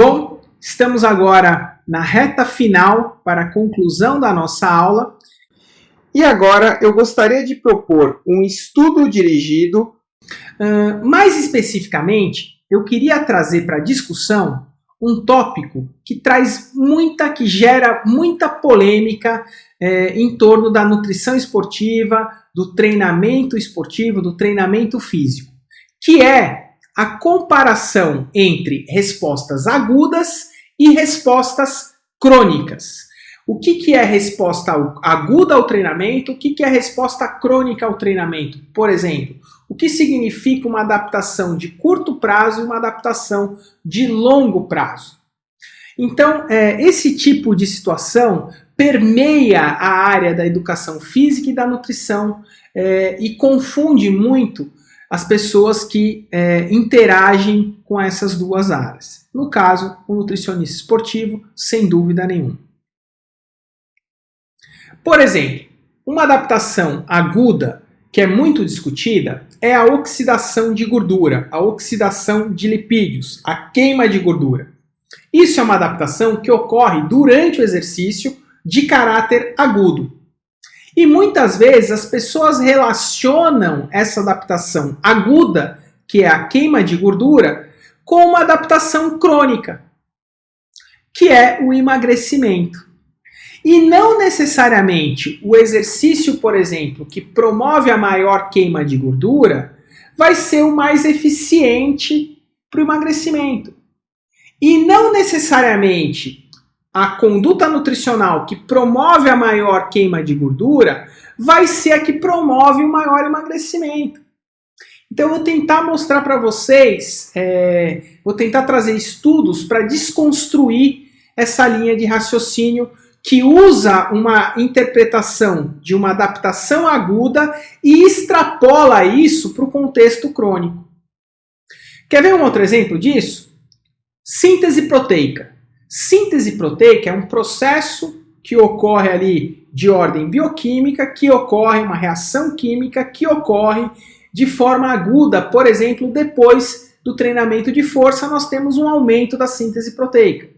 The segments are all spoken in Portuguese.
Bom, estamos agora na reta final para a conclusão da nossa aula. E agora eu gostaria de propor um estudo dirigido. Mais especificamente, eu queria trazer para discussão um tópico que gera muita polêmica em torno da nutrição esportiva, do treinamento esportivo, do treinamento físico, que é a comparação entre respostas agudas e respostas crônicas. O que é resposta aguda ao treinamento? O que é resposta crônica ao treinamento? Por exemplo, o que significa uma adaptação de curto prazo e uma adaptação de longo prazo? Então, esse tipo de situação permeia a área da educação física e da nutrição e confunde muito as pessoas que interagem com essas duas áreas. No caso, o nutricionista esportivo, sem dúvida nenhuma. Por exemplo, uma adaptação aguda que é muito discutida é a oxidação de gordura, a oxidação de lipídios, a queima de gordura. Isso é uma adaptação que ocorre durante o exercício de caráter agudo. E muitas vezes as pessoas relacionam essa adaptação aguda, que é a queima de gordura, com uma adaptação crônica, que é o emagrecimento. E não necessariamente o exercício, por exemplo, que promove a maior queima de gordura, vai ser o mais eficiente para o emagrecimento. E não necessariamente a conduta nutricional que promove a maior queima de gordura vai ser a que promove o maior emagrecimento. Então eu vou tentar mostrar para vocês, vou tentar trazer estudos para desconstruir essa linha de raciocínio que usa uma interpretação de uma adaptação aguda e extrapola isso para o contexto crônico. Quer ver um outro exemplo disso? Síntese proteica. Síntese proteica é um processo que ocorre ali de ordem bioquímica, que ocorre uma reação química, que ocorre de forma aguda. Por exemplo, depois do treinamento de força, nós temos um aumento da síntese proteica.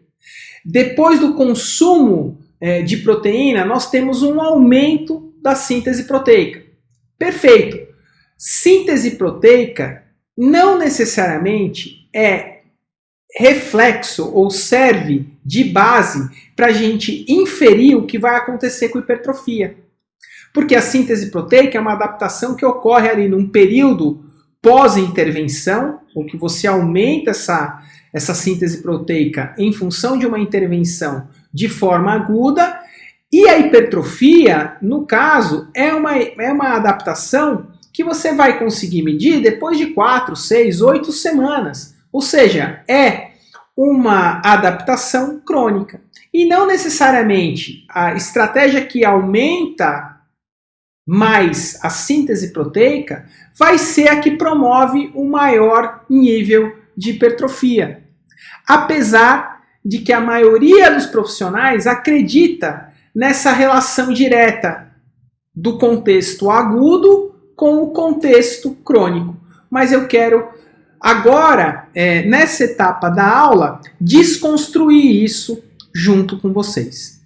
Depois do consumo de proteína, nós temos um aumento da síntese proteica. Perfeito! Síntese proteica não necessariamente é reflexo ou serve de base para a gente inferir o que vai acontecer com a hipertrofia. Porque a síntese proteica é uma adaptação que ocorre ali num período pós-intervenção, ou que você aumenta essa síntese proteica em função de uma intervenção de forma aguda, e a hipertrofia, no caso, é uma adaptação que você vai conseguir medir depois de 4, 6, 8 semanas. Ou seja, é uma adaptação crônica. E não necessariamente a estratégia que aumenta mais a síntese proteica vai ser a que promove o maior nível de hipertrofia. Apesar de que a maioria dos profissionais acredita nessa relação direta do contexto agudo com o contexto crônico. Mas eu quero agora, nessa etapa da aula, desconstruir isso junto com vocês.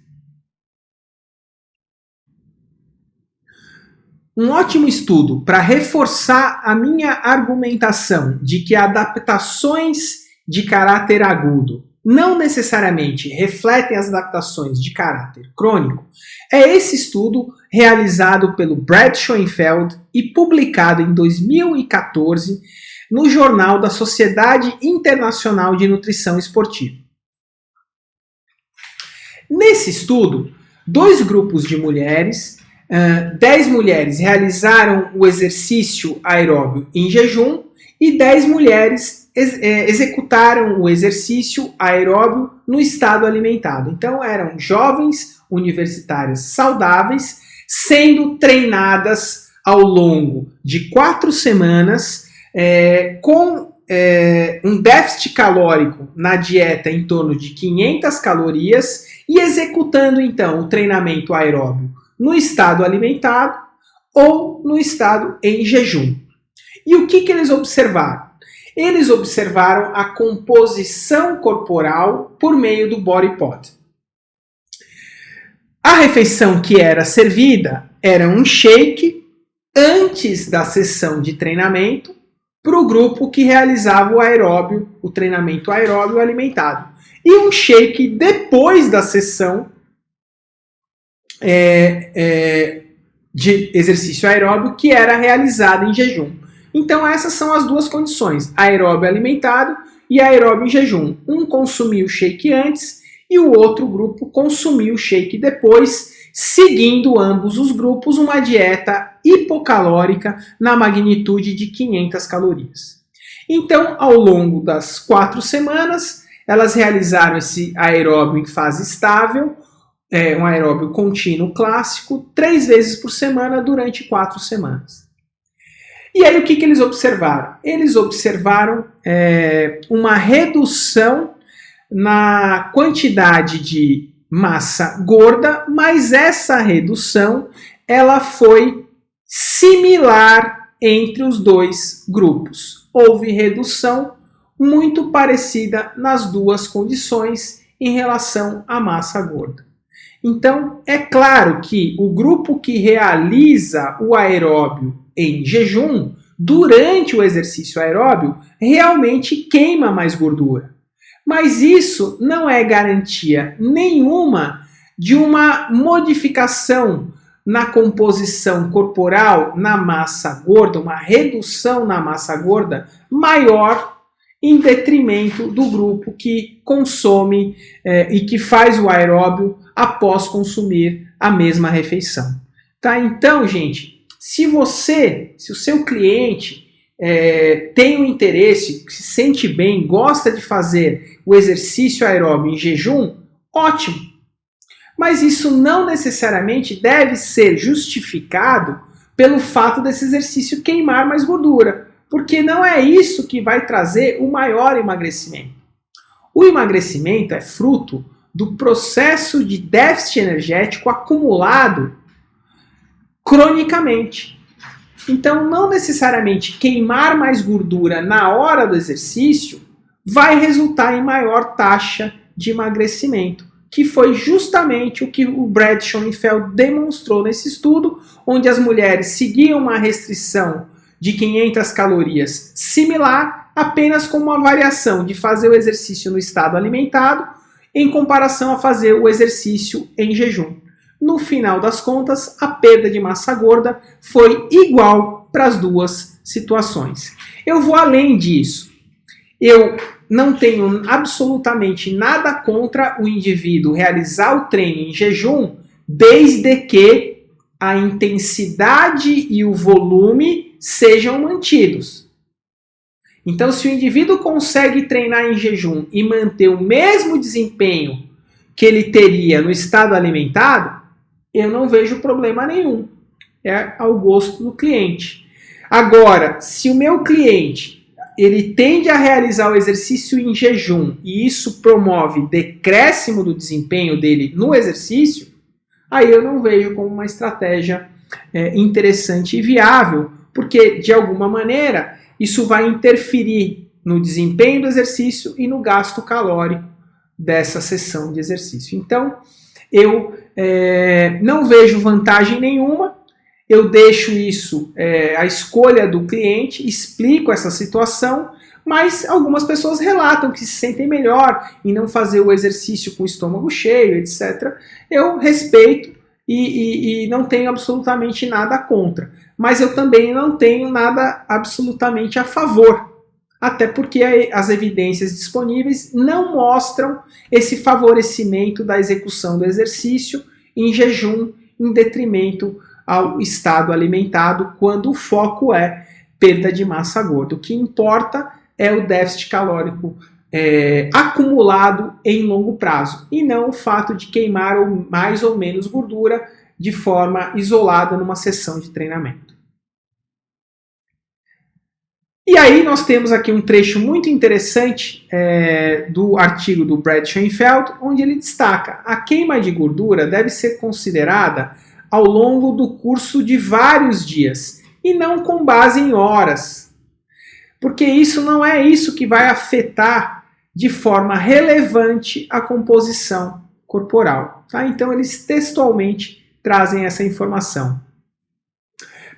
Um ótimo estudo para reforçar a minha argumentação de que adaptações de caráter agudo não necessariamente refletem as adaptações de caráter crônico é esse estudo realizado pelo Brad Schoenfeld e publicado em 2014 no Jornal da Sociedade Internacional de Nutrição Esportiva. Nesse estudo, 2 grupos de mulheres, 10 mulheres realizaram o exercício aeróbio em jejum e 10 mulheres executaram o exercício aeróbio no estado alimentado. Então eram jovens universitárias saudáveis sendo treinadas ao longo de 4 semanas com um déficit calórico na dieta em torno de 500 calorias e executando então o treinamento aeróbio no estado alimentado ou no estado em jejum. E o que eles observaram? Eles observaram a composição corporal por meio do body pod. A refeição que era servida era um shake antes da sessão de treinamento para o grupo que realizava o aeróbio, o treinamento aeróbio alimentado. E um shake depois da sessão de exercício aeróbio que era realizada em jejum. Então essas são as duas condições, aeróbio alimentado e aeróbio em jejum. Um consumia o shake antes e o outro grupo consumia o shake depois, seguindo ambos os grupos uma dieta hipocalórica na magnitude de 500 calorias. Então, ao longo das 4 semanas, elas realizaram esse aeróbio em fase estável, um aeróbio contínuo clássico, 3 vezes por semana durante 4 semanas. E aí o que eles observaram? Eles observaram uma redução na quantidade de massa gorda, mas essa redução ela foi similar entre os dois grupos. Houve redução muito parecida nas duas condições em relação à massa gorda. Então, é claro que o grupo que realiza o aeróbio em jejum, durante o exercício aeróbio, realmente queima mais gordura. Mas isso não é garantia nenhuma de uma modificação na composição corporal, na massa gorda, uma redução na massa gorda maior em detrimento do grupo que consome e que faz o aeróbio após consumir a mesma refeição. Tá? Então, gente, se o seu cliente tem um interesse, se sente bem, gosta de fazer o exercício aeróbio em jejum, ótimo. Mas isso não necessariamente deve ser justificado pelo fato desse exercício queimar mais gordura, porque não é isso que vai trazer o maior emagrecimento. O emagrecimento é fruto do processo de déficit energético acumulado cronicamente. Então, não necessariamente queimar mais gordura na hora do exercício vai resultar em maior taxa de emagrecimento, que foi justamente o que o Brad Schoenfeld demonstrou nesse estudo, onde as mulheres seguiam uma restrição de 500 calorias similar, apenas com uma variação de fazer o exercício no estado alimentado, em comparação a fazer o exercício em jejum. No final das contas, a perda de massa gorda foi igual para as duas situações. Eu vou além disso. Eu não tenho absolutamente nada contra o indivíduo realizar o treino em jejum, desde que a intensidade e o volume sejam mantidos. Então, se o indivíduo consegue treinar em jejum e manter o mesmo desempenho que ele teria no estado alimentado, eu não vejo problema nenhum. É ao gosto do cliente. Agora, se o meu cliente ele tende a realizar o exercício em jejum e isso promove decréscimo do desempenho dele no exercício, aí eu não vejo como uma estratégia interessante e viável, porque de alguma maneira isso vai interferir no desempenho do exercício e no gasto calórico dessa sessão de exercício. Então, eu não vejo vantagem nenhuma, eu deixo isso à escolha do cliente, explico essa situação, mas algumas pessoas relatam que se sentem melhor em não fazer o exercício com o estômago cheio, etc. Eu respeito e não tenho absolutamente nada contra, mas eu também não tenho nada absolutamente a favor. Até porque as evidências disponíveis não mostram esse favorecimento da execução do exercício em jejum em detrimento ao estado alimentado, quando o foco é perda de massa gorda. O que importa é o déficit calórico acumulado em longo prazo, e não o fato de queimar mais ou menos gordura de forma isolada numa sessão de treinamento. E aí nós temos aqui um trecho muito interessante do artigo do Brad Schoenfeld, onde ele destaca: a queima de gordura deve ser considerada ao longo do curso de vários dias, e não com base em horas. porque isso não é isso que vai afetar de forma relevante a composição corporal. Tá? Então, eles textualmente trazem essa informação.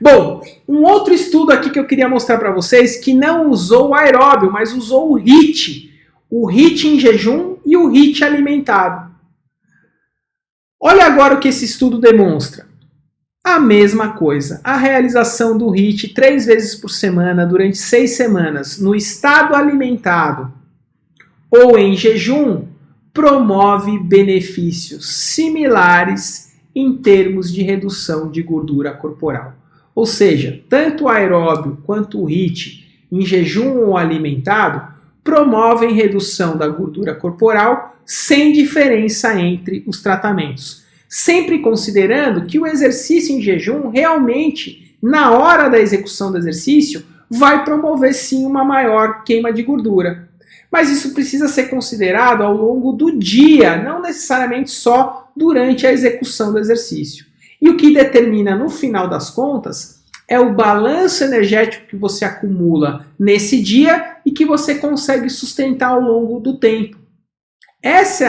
Bom, um outro estudo aqui que eu queria mostrar para vocês, que não usou o aeróbio, mas usou o HIIT em jejum e o HIIT alimentado. Olha agora o que esse estudo demonstra. A mesma coisa, a realização do HIIT 3 vezes por semana durante 6 semanas no estado alimentado ou em jejum promove benefícios similares em termos de redução de gordura corporal. Ou seja, tanto o aeróbio quanto o HIIT em jejum ou alimentado promovem redução da gordura corporal sem diferença entre os tratamentos. Sempre considerando que o exercício em jejum realmente, na hora da execução do exercício, vai promover sim uma maior queima de gordura. Mas isso precisa ser considerado ao longo do dia, não necessariamente só durante a execução do exercício. E o que determina no final das contas é o balanço energético que você acumula nesse dia e que você consegue sustentar ao longo do tempo. Esse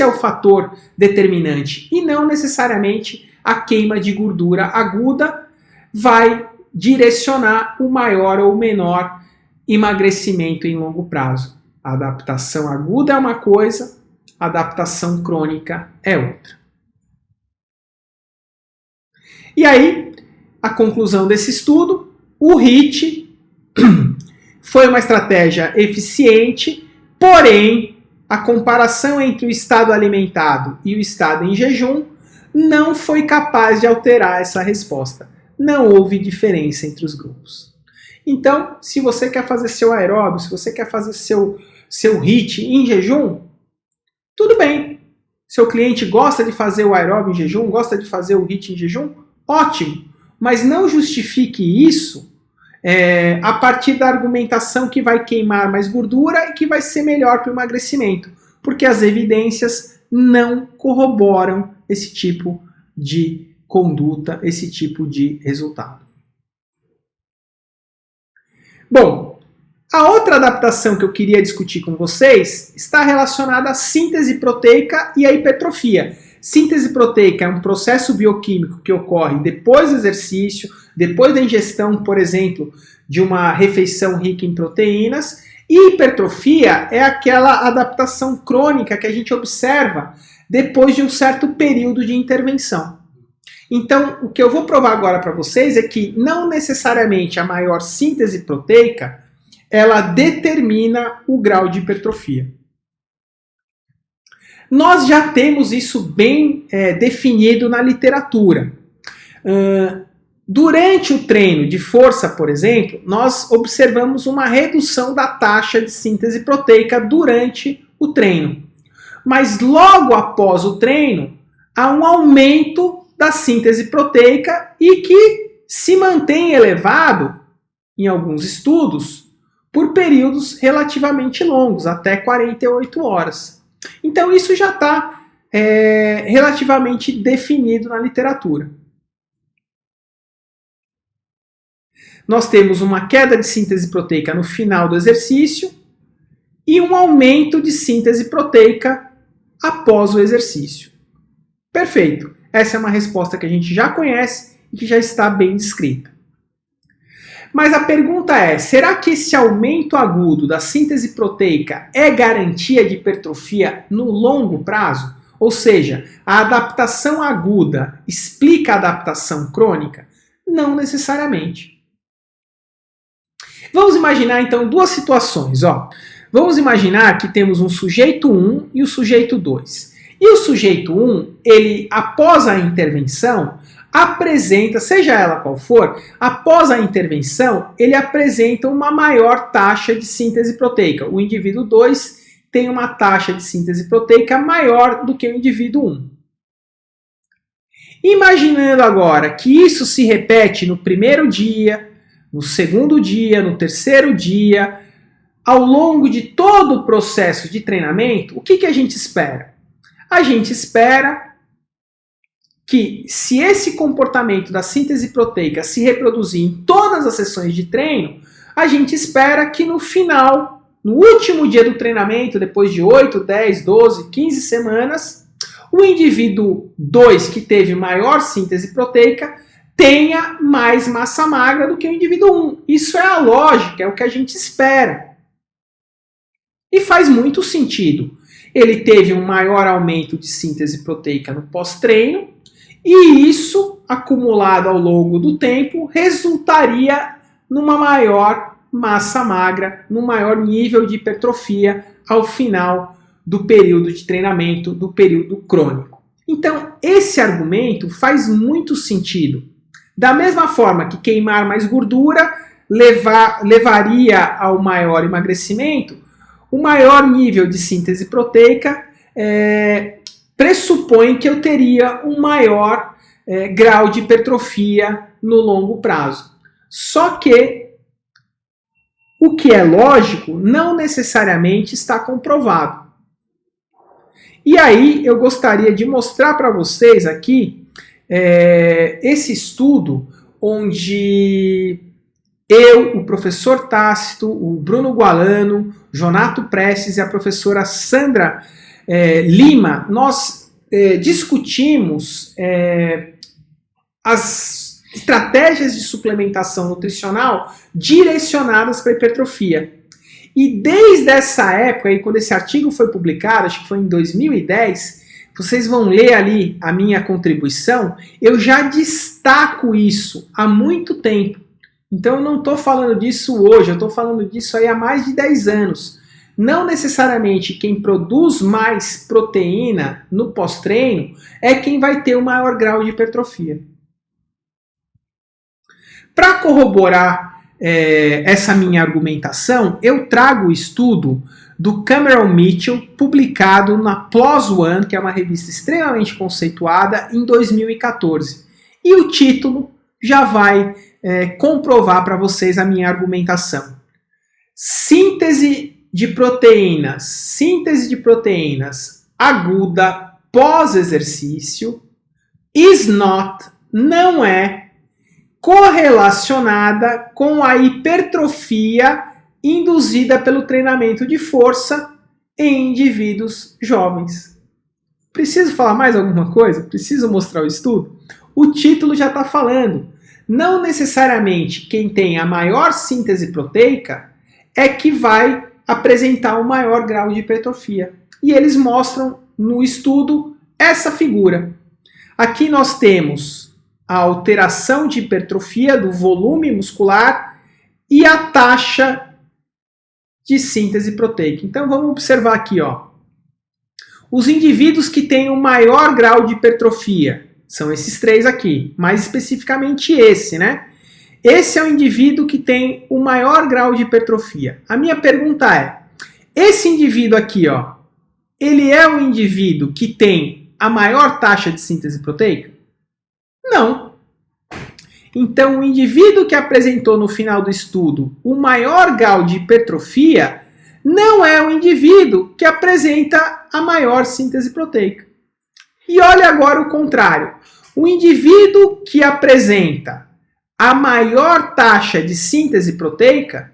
é o fator determinante e não necessariamente a queima de gordura aguda vai direcionar o maior ou menor emagrecimento em longo prazo. A adaptação aguda é uma coisa, a adaptação crônica é outra. E aí, a conclusão desse estudo, o HIIT foi uma estratégia eficiente, porém, a comparação entre o estado alimentado e o estado em jejum não foi capaz de alterar essa resposta. Não houve diferença entre os grupos. Então, se você quer fazer seu aeróbio, se você quer fazer seu HIIT em jejum, tudo bem. Seu cliente gosta de fazer o aeróbio em jejum, gosta de fazer o HIIT em jejum, ótimo. Mas não justifique isso a partir da argumentação que vai queimar mais gordura e que vai ser melhor para o emagrecimento, porque as evidências não corroboram esse tipo de conduta, esse tipo de resultado. Bom, a outra adaptação que eu queria discutir com vocês está relacionada à síntese proteica e à hipertrofia. Síntese proteica é um processo bioquímico que ocorre depois do exercício, depois da ingestão, por exemplo, de uma refeição rica em proteínas, e hipertrofia é aquela adaptação crônica que a gente observa depois de um certo período de intervenção. Então, o que eu vou provar agora para vocês é que não necessariamente a maior síntese proteica ela determina o grau de hipertrofia. Nós já temos isso bem definido na literatura. Durante o treino de força, por exemplo, nós observamos uma redução da taxa de síntese proteica durante o treino. Mas logo após o treino, há um aumento da síntese proteica e que se mantém elevado, em alguns estudos, por períodos relativamente longos, até 48 horas. Então isso já está relativamente definido na literatura. Nós temos uma queda de síntese proteica no final do exercício e um aumento de síntese proteica após o exercício. Perfeito. Essa é uma resposta que a gente já conhece e que já está bem descrita. Mas a pergunta é, será que esse aumento agudo da síntese proteica é garantia de hipertrofia no longo prazo? Ou seja, a adaptação aguda explica a adaptação crônica? Não necessariamente. Vamos imaginar então duas situações. Vamos imaginar que temos um sujeito 1 e o sujeito 2. E o sujeito 1, ele, após a intervenção, apresenta, seja ela qual for, após a intervenção, ele apresenta uma maior taxa de síntese proteica. O indivíduo 2 tem uma taxa de síntese proteica maior do que o indivíduo 1. Imaginando agora que isso se repete no primeiro dia, no segundo dia, no terceiro dia, ao longo de todo o processo de treinamento, o que a gente espera? A gente espera que, se esse comportamento da síntese proteica se reproduzir em todas as sessões de treino, a gente espera que no final, no último dia do treinamento, depois de 8, 10, 12, 15 semanas, o indivíduo 2, que teve maior síntese proteica, tenha mais massa magra do que o indivíduo 1. Isso é a lógica, é o que a gente espera. E faz muito sentido. Ele teve um maior aumento de síntese proteica no pós-treino, e isso, acumulado ao longo do tempo, resultaria numa maior massa magra, num maior nível de hipertrofia ao final do período de treinamento, do período crônico. Então, esse argumento faz muito sentido. Da mesma forma que queimar mais gordura levaria ao maior emagrecimento, o maior nível de síntese proteica pressupõe que eu teria um maior grau de hipertrofia no longo prazo. Só que o que é lógico não necessariamente está comprovado. E aí eu gostaria de mostrar para vocês aqui esse estudo onde eu, o professor Tácito, o Bruno Gualano, Jonato Prestes e a professora Sandra Lima, nós discutimos as estratégias de suplementação nutricional direcionadas para a hipertrofia. E desde essa época, aí, quando esse artigo foi publicado, acho que foi em 2010, vocês vão ler ali a minha contribuição, eu já destaco isso há muito tempo. Então eu não estou falando disso hoje, eu estou falando disso aí há mais de 10 anos. Não necessariamente quem produz mais proteína no pós-treino é quem vai ter o maior grau de hipertrofia. Para corroborar essa minha argumentação, eu trago o estudo do Cameron Mitchell, publicado na PLOS ONE, que é uma revista extremamente conceituada, em 2014. E o título já vai comprovar para vocês a minha argumentação. Síntese de proteínas aguda pós-exercício não é correlacionada com a hipertrofia induzida pelo treinamento de força em indivíduos jovens. Preciso falar mais alguma coisa? Preciso mostrar o estudo? O título já está falando. Não necessariamente quem tem a maior síntese proteica é que vai apresentar o maior grau de hipertrofia. E eles mostram no estudo essa figura. Aqui nós temos a alteração de hipertrofia do volume muscular e a taxa de síntese proteica. Então vamos observar aqui, ó. Os indivíduos que têm o maior grau de hipertrofia são esses três aqui, mais especificamente esse, né? Esse é o indivíduo que tem o maior grau de hipertrofia. A minha pergunta é, esse indivíduo aqui, ó, ele é um indivíduo que tem a maior taxa de síntese proteica? Não. Então, o indivíduo que apresentou no final do estudo o maior grau de hipertrofia não é o indivíduo que apresenta a maior síntese proteica. E olha agora o contrário. O indivíduo que apresenta a maior taxa de síntese proteica,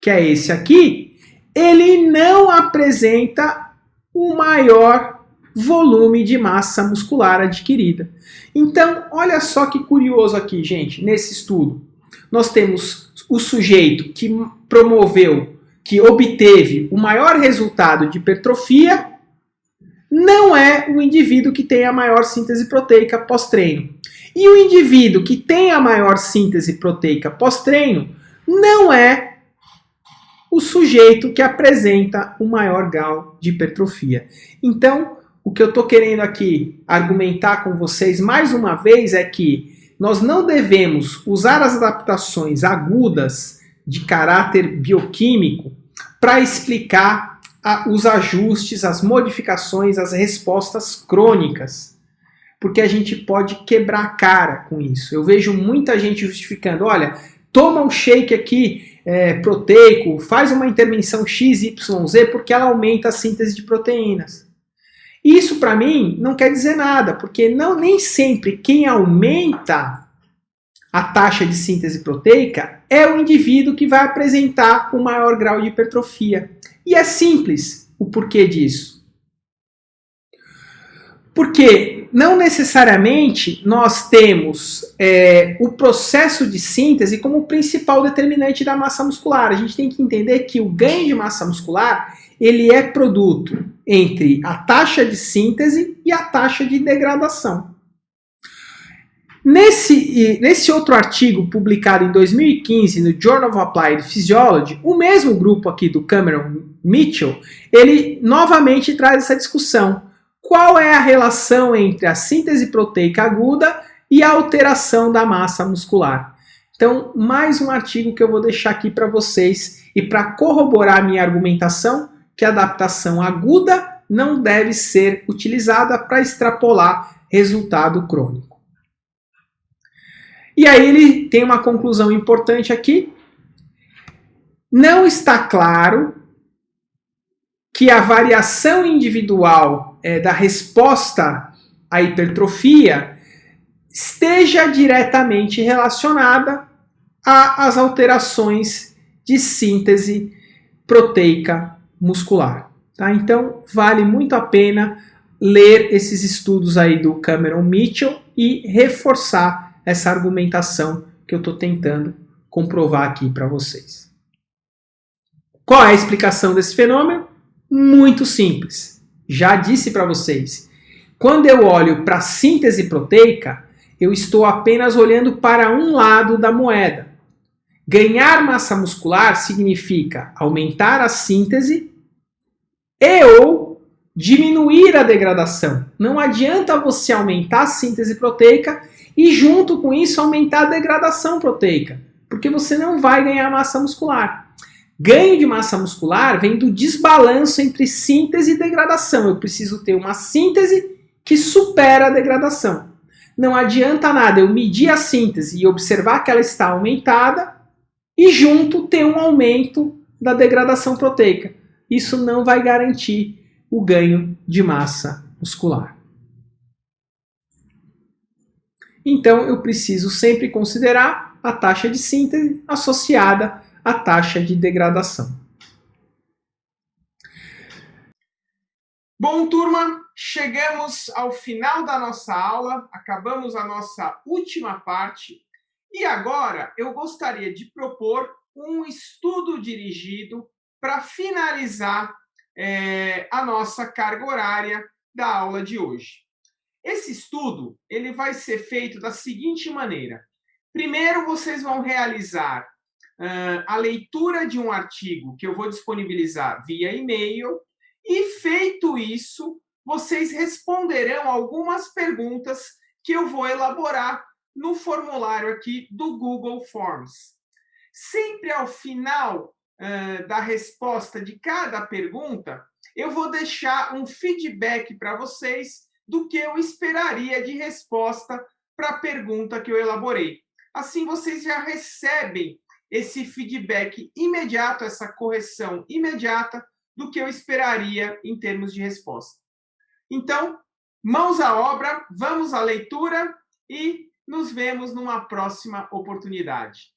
que é esse aqui, ele não apresenta o maior volume de massa muscular adquirida. Então, olha só que curioso aqui, gente, nesse estudo. Nós temos o sujeito que promoveu, que obteve o maior resultado de hipertrofia, não é o indivíduo que tem a maior síntese proteica pós-treino. E o indivíduo que tem a maior síntese proteica pós-treino não é o sujeito que apresenta o maior grau de hipertrofia. Então, o que eu estou querendo aqui argumentar com vocês mais uma vez é que nós não devemos usar as adaptações agudas de caráter bioquímico para explicar os ajustes, as modificações, as respostas crônicas, porque a gente pode quebrar a cara com isso. Eu vejo muita gente justificando, olha, toma um shake aqui proteico, faz uma intervenção XYZ porque ela aumenta a síntese de proteínas. Isso para mim não quer dizer nada, porque nem sempre quem aumenta a taxa de síntese proteica é o indivíduo que vai apresentar o maior grau de hipertrofia. E é simples o porquê disso. Porque não necessariamente nós temos o processo de síntese como principal determinante da massa muscular. A gente tem que entender que o ganho de massa muscular ele é produto entre a taxa de síntese e a taxa de degradação. Nesse outro artigo publicado em 2015 no Journal of Applied Physiology, o mesmo grupo aqui do Cameron Mitchell, ele novamente traz essa discussão. Qual é a relação entre a síntese proteica aguda e a alteração da massa muscular? Então, mais um artigo que eu vou deixar aqui para vocês e para corroborar a minha argumentação que a adaptação aguda não deve ser utilizada para extrapolar resultado crônico. E aí ele tem uma conclusão importante aqui. Não está claro que a variação individual da resposta à hipertrofia esteja diretamente relacionada às alterações de síntese proteica muscular. Tá? Então, vale muito a pena ler esses estudos aí do Cameron Mitchell e reforçar essa argumentação que eu estou tentando comprovar aqui para vocês. Qual é a explicação desse fenômeno? Muito simples. Já disse para vocês. Quando eu olho para a síntese proteica, eu estou apenas olhando para um lado da moeda. Ganhar massa muscular significa aumentar a síntese e ou diminuir a degradação. Não adianta você aumentar a síntese proteica e junto com isso aumentar a degradação proteica, porque você não vai ganhar massa muscular. Ganho de massa muscular vem do desbalanço entre síntese e degradação. Eu preciso ter uma síntese que supera a degradação. Não adianta nada eu medir a síntese e observar que ela está aumentada e junto ter um aumento da degradação proteica. Isso não vai garantir o ganho de massa muscular. Então eu preciso sempre considerar a taxa de síntese associada à taxa de degradação. Bom, turma, chegamos ao final da nossa aula, acabamos a nossa última parte e agora eu gostaria de propor um estudo dirigido para finalizar a nossa carga horária da aula de hoje. Esse estudo ele vai ser feito da seguinte maneira. Primeiro, vocês vão realizar a leitura de um artigo que eu vou disponibilizar via e-mail e, feito isso, vocês responderão algumas perguntas que eu vou elaborar no formulário aqui do Google Forms. Sempre ao final da resposta de cada pergunta, eu vou deixar um feedback para vocês do que eu esperaria de resposta para a pergunta que eu elaborei. Assim, vocês já recebem esse feedback imediato, essa correção imediata do que eu esperaria em termos de resposta. Então, mãos à obra, vamos à leitura e nos vemos numa próxima oportunidade.